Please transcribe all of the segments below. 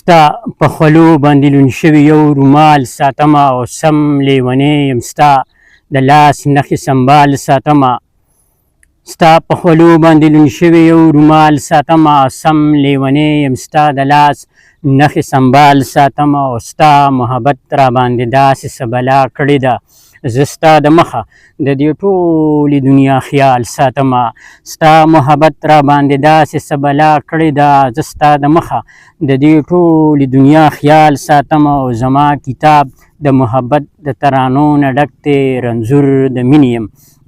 ستا په خولو باندې لوند شوي یو رومال ساتمه او سم لیونی یم ستا د لاس نښې سنبال ساتمه ستا په خولو باندې لوند شوي یو رومال ساتمه او سم لیونی یم ستا د لاس نښې سنبال ساتمه او ستا محبت راباندې داسې څه بلا کړې ده زه ستا د مخه د دې ټولې دنیا خیال ساتمه ستا محبت راباندې داسې څه بلا کړې ده زه ستا د مخه د دې ټولې دنیا خیال ساتمه او زما کتاب د محبت د ترانو نه ډک دی رنځور د مینې یم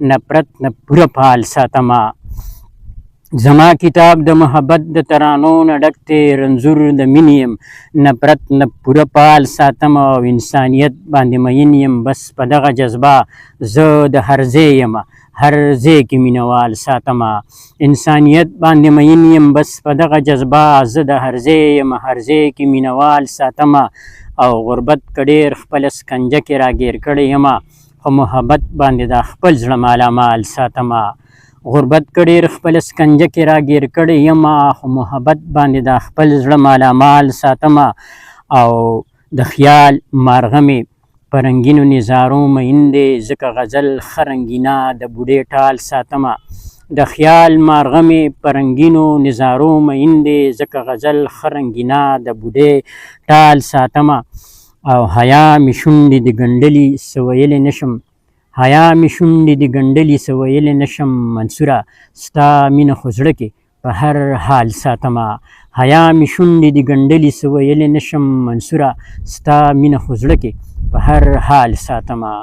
نفرت نه پوره فعال ساتمه زما کتاب د محبت د ترانو نه ډک دی رنځور د مینې یم نفرت نه پوره فعال ساتمه او انسانیت باندې مین یم بس په دغه جذبه زه د هر ځای یم هر ځای کې مینوال ساتمه انسانیت باندې مین یم بس په دغه جذبه زه د هر ځای یم هر ځای کې مینوال ساتمه او غربت که ډېر خپله سکنجه کې راګیر کړی یمه خو محبت باندې دا خپل زړه مالامال ساتمه غربت که ډېر خپله سکنجه کې راګیر کړی یمه خو محبت باندې دا خپل زړه مالامال ساتمه او د خیال مارغه مې په رنګینو نظارو مین دی ځکه غزل ښه رنګینه د بوډۍ ټال ساتمه د خیال مارغه مې په رنګینو نظارو مین دی ځکه غزل ښه رنګینه د بوډۍ ټال ساتمه او حیا مې شونډې د ګنډلي څه ویلی نشم حیا مې شونډې د ګنډلي څه ویلی نشم منصوره ستا مینه خو زړه کې په هر حال ساتمه حیا مې شونډې د ګنډلي څه ویلی نشم منصوره ستا مینه خو زړه کې په هر حال ساتمه